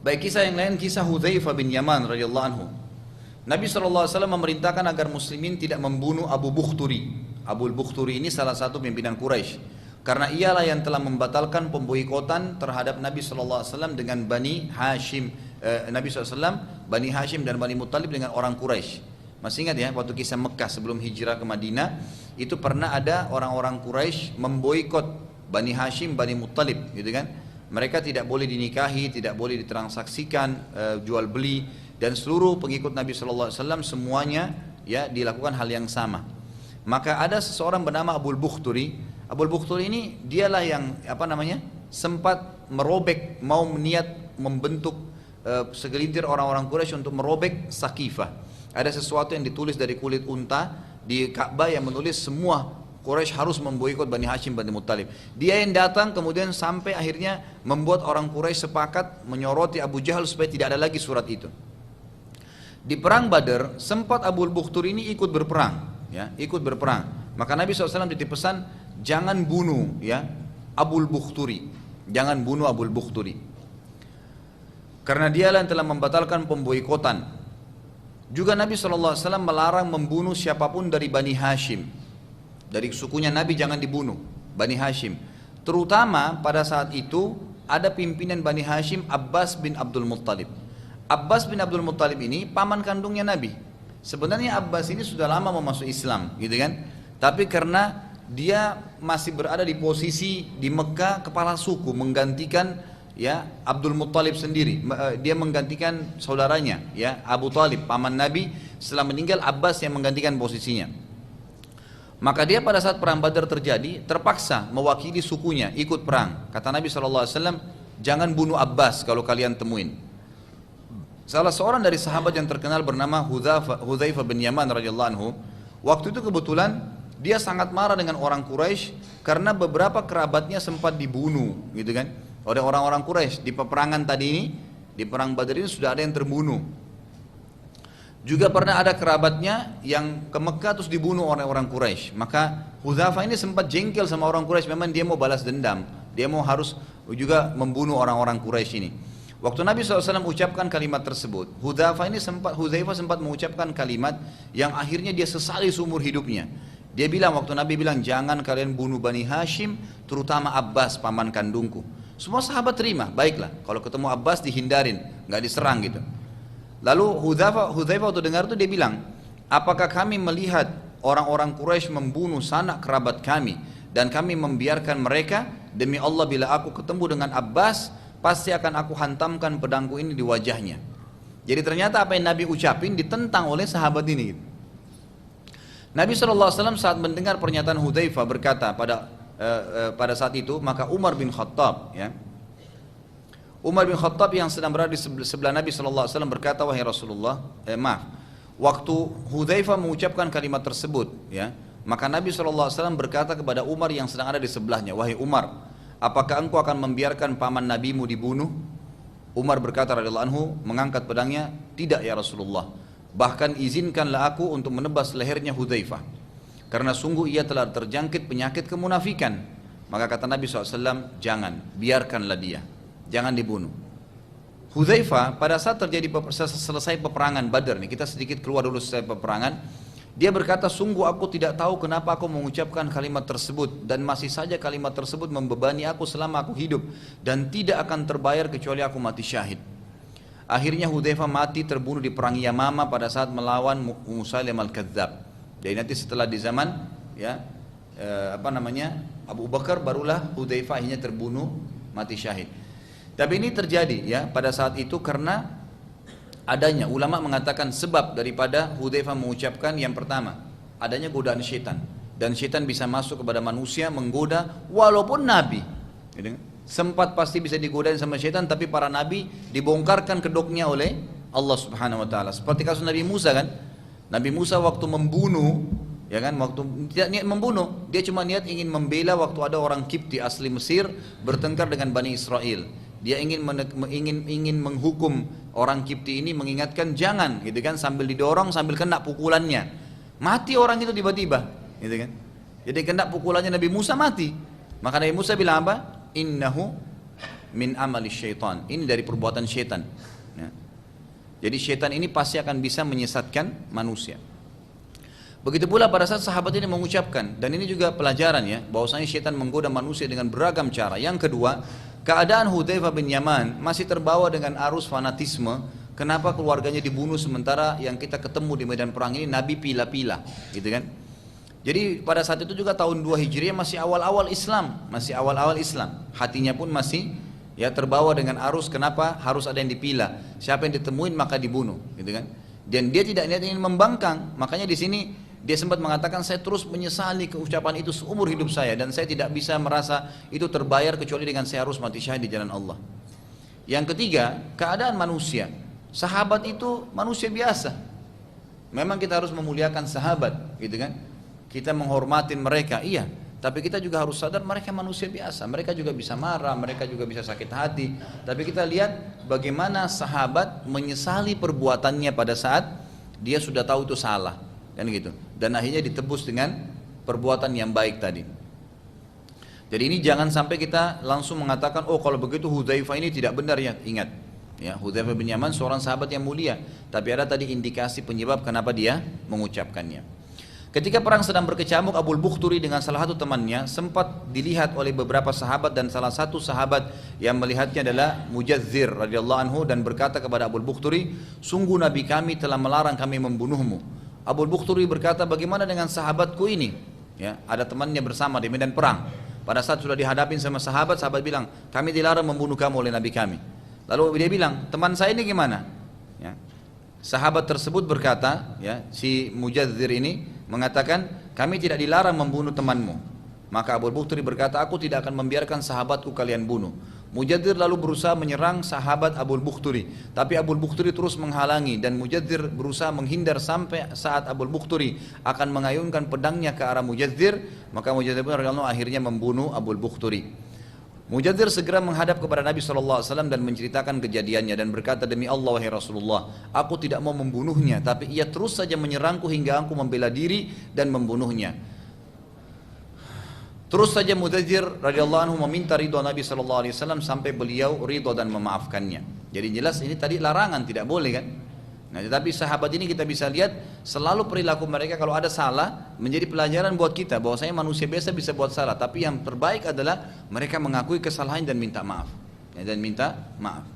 Baik, kisah yang lain, kisah Hudzaifah bin Yaman radhiyallahu anhu. Nabi SAW memerintahkan agar muslimin tidak membunuh Abu Bukhturi. Abu Bukhturi ini salah satu pimpinan Quraisy. Karena ialah yang telah membatalkan pemboikotan terhadap Nabi SAW dengan Bani Hashim. Nabi SAW, Bani Hashim dan Bani Muttalib dengan orang Quraisy. Masih ingat ya, waktu kisah Mekah sebelum hijrah ke Madinah, itu pernah ada orang-orang Quraisy memboikot Bani Hashim, Bani Muttalib, gitu kan? Mereka tidak boleh dinikahi, tidak boleh ditransaksikan, jual beli, dan seluruh pengikut Nabi SAW semuanya ya dilakukan hal yang sama. Maka ada seseorang bernama Abu Bukhturi. Abu Bukhturi ini dialah yang sempat merobek, mau niat membentuk segelintir orang-orang Quraisy untuk merobek Saqifah. Ada sesuatu yang ditulis dari kulit unta di Ka'bah yang menulis semua Quraisy harus memboikot Bani Hashim, Bani Muttalib. Dia yang datang kemudian sampai akhirnya membuat orang Quraisy sepakat menyoroti Abu Jahal supaya tidak ada lagi surat itu. Di perang Badar sempat Abu Bukhturi ini ikut berperang, ya, ikut berperang. Maka Nabi SAW titip pesan, jangan bunuh ya Abu Bukhturi, jangan bunuh Abu Bukhturi. Karena dialah yang telah membatalkan pemboikotan. Juga Nabi SAW melarang membunuh siapapun dari Bani Hashim. Dari sukunya Nabi jangan dibunuh, Bani Hashim. Terutama pada saat itu ada pimpinan Bani Hashim, Abbas bin Abdul Muttalib. Abbas bin Abdul Muttalib ini paman kandungnya Nabi. Sebenarnya Abbas ini sudah lama mau masuk Islam, gitu kan? Tapi karena dia masih berada di posisi di Mekah kepala suku, menggantikan ya Abdul Muttalib sendiri. Dia menggantikan saudaranya, ya Abu Talib, paman Nabi. Setelah meninggal Abbas yang menggantikan posisinya. Maka dia pada saat perang Badar terjadi terpaksa mewakili sukunya ikut perang. Kata Nabi SAW, jangan bunuh Abbas kalau kalian temuin. Salah seorang dari sahabat yang terkenal bernama Hudzaifah bin Yaman radhiyallahu anhu, waktu itu kebetulan dia sangat marah dengan orang Quraisy karena beberapa kerabatnya sempat dibunuh, gitu kan, oleh orang-orang Quraisy di peperangan tadi ini, di perang Badar ini sudah ada yang terbunuh. Juga pernah ada kerabatnya yang ke Mekah terus dibunuh oleh orang Quraisy. Maka Hudzaifah ini sempat jengkel sama orang Quraisy, memang dia mau balas dendam, dia mau harus juga membunuh orang-orang Quraisy ini. Waktu Nabi SAW ucapkan kalimat tersebut, Hudzaifah sempat mengucapkan kalimat yang akhirnya dia sesali seumur hidupnya. Dia bilang, waktu Nabi bilang, jangan kalian bunuh Bani Hashim, terutama Abbas, paman kandungku. Semua sahabat terima, baiklah, kalau ketemu Abbas dihindarin, nggak diserang gitu. Lalu Hudzaifah waktu dengar itu dia bilang, apakah kami melihat orang-orang Quraisy membunuh sanak kerabat kami dan kami membiarkan mereka? Demi Allah, bila aku ketemu dengan Abbas, pasti akan aku hantamkan pedangku ini di wajahnya. Jadi ternyata apa yang Nabi ucapin ditentang oleh sahabat ini. Nabi SAW saat mendengar pernyataan Hudzaifah berkata pada saat itu, maka Umar bin Khattab, ya, Umar bin Khattab yang sedang berada di sebelah Nabi SAW berkata, wahai Rasulullah, waktu Hudzaifah mengucapkan kalimat tersebut, ya, maka Nabi SAW berkata kepada Umar yang sedang ada di sebelahnya, wahai Umar, apakah engkau akan membiarkan paman nabimu dibunuh? Umar berkata radhiyallahu anhu, mengangkat pedangnya, tidak ya Rasulullah, bahkan izinkanlah aku untuk menebas lehernya Hudzaifah, karena sungguh ia telah terjangkit penyakit kemunafikan. Maka kata Nabi SAW, jangan, biarkanlah dia, jangan dibunuh. Hudzaifah pada saat selesai peperangan Badar nih, kita sedikit keluar dulu selesai peperangan, dia berkata, sungguh aku tidak tahu kenapa aku mengucapkan kalimat tersebut, dan masih saja kalimat tersebut membebani aku selama aku hidup, dan tidak akan terbayar kecuali aku mati syahid. Akhirnya Hudzaifah mati terbunuh di perang Yamamah pada saat melawan Musailim al-Kadzab. Jadi nanti setelah di zaman ya Abu Bakar, barulah Hudzaifah akhirnya terbunuh mati syahid. Tapi ini terjadi ya pada saat itu karena adanya, ulama mengatakan sebab daripada Hudzaifah mengucapkan, yang pertama adanya godaan syaitan, dan syaitan bisa masuk kepada manusia menggoda walaupun nabi, sempat pasti bisa digodain sama syaitan, tapi para nabi dibongkarkan kedoknya oleh Allah Subhanahu wa taala. Seperti kasus Nabi Musa kan. Nabi Musa waktu membunuh, ya kan, waktu tidak niat membunuh, dia cuma niat ingin membela waktu ada orang Kipti asli Mesir bertengkar dengan Bani Israel. Dia ingin menghukum orang Kipti ini, mengingatkan jangan, gitu kan, sambil didorong sambil kena pukulannya. Mati orang itu tiba-tiba, gitu kan. Jadi kena pukulannya Nabi Musa mati. Maka Nabi Musa bilang apa? Innahu min amali syaitan. Ini dari perbuatan syaitan. Ya. Jadi syaitan ini pasti akan bisa menyesatkan manusia. Begitu pula pada saat sahabat ini mengucapkan, dan ini juga pelajaran ya, bahwasanya syaitan menggoda manusia dengan beragam cara. Yang kedua, keadaan Hudzaifah bin Yaman masih terbawa dengan arus fanatisme. Kenapa keluarganya dibunuh sementara yang kita ketemu di medan perang ini Nabi pila-pila, gitu kan? Jadi pada saat itu juga tahun 2 Hijriah masih awal-awal Islam, hatinya pun masih ya terbawa dengan arus. Kenapa harus ada yang dipila? Siapa yang ditemuin maka dibunuh, gitu kan? Dan dia tidak niat ingin membangkang, makanya di sini dia sempat mengatakan saya terus menyesali keucapan itu seumur hidup saya dan saya tidak bisa merasa itu terbayar kecuali dengan saya harus mati syahid di jalan Allah. Yang ketiga, keadaan manusia. Sahabat itu manusia biasa. Memang kita harus memuliakan sahabat, gitu kan? Kita menghormati mereka, iya. Tapi kita juga harus sadar mereka manusia biasa. Mereka juga bisa marah, mereka juga bisa sakit hati. Tapi kita lihat bagaimana sahabat menyesali perbuatannya pada saat dia sudah tahu itu salah, kan gitu. Dan akhirnya ditebus dengan perbuatan yang baik tadi. Jadi ini jangan sampai kita langsung mengatakan, oh kalau begitu Hudzaifah ini tidak benar ya. Ingat, ya Hudzaifah bin Yaman seorang sahabat yang mulia. Tapi ada tadi indikasi penyebab kenapa dia mengucapkannya. Ketika perang sedang berkecamuk, Abu Bukhturi dengan salah satu temannya sempat dilihat oleh beberapa sahabat dan salah satu sahabat yang melihatnya adalah Mujadzir radhiyallahu anhu dan berkata kepada Abu Bukhturi, sungguh Nabi kami telah melarang kami membunuhmu. Abu Bukhturi berkata, bagaimana dengan sahabatku ini? Ya, ada temannya bersama di medan perang. Pada saat sudah dihadapin sama sahabat, sahabat bilang, kami dilarang membunuh kamu oleh Nabi kami. Lalu dia bilang, teman saya ini gimana? Ya. Sahabat tersebut berkata, ya, si Mujadzir ini mengatakan, kami tidak dilarang membunuh temanmu. Maka Abu Bukhturi berkata, aku tidak akan membiarkan sahabatku kalian bunuh. Mujadzir lalu berusaha menyerang sahabat Abu Bukhturi, tapi Abu Bukhturi terus menghalangi dan Mujadzir berusaha menghindar sampai saat Abu Bukhturi akan mengayunkan pedangnya ke arah Mujadzir, maka Mujadzir pun akhirnya membunuh Abu Bukhturi. Mujadzir segera menghadap kepada Nabi SAW dan menceritakan kejadiannya dan berkata, demi Allah wahai Rasulullah, aku tidak mau membunuhnya, tapi ia terus saja menyerangku hingga aku membela diri dan membunuhnya. Terus saja Mujadzir radhiyallahu anhu meminta ridho Nabi SAW sampai beliau ridho dan memaafkannya. Jadi jelas ini tadi larangan, tidak boleh kan? Nah, tetapi sahabat ini kita bisa lihat selalu perilaku mereka kalau ada salah menjadi pelajaran buat kita bahwasanya manusia biasa bisa buat salah, tapi yang terbaik adalah mereka mengakui kesalahan dan minta maaf. Ya, dan minta maaf.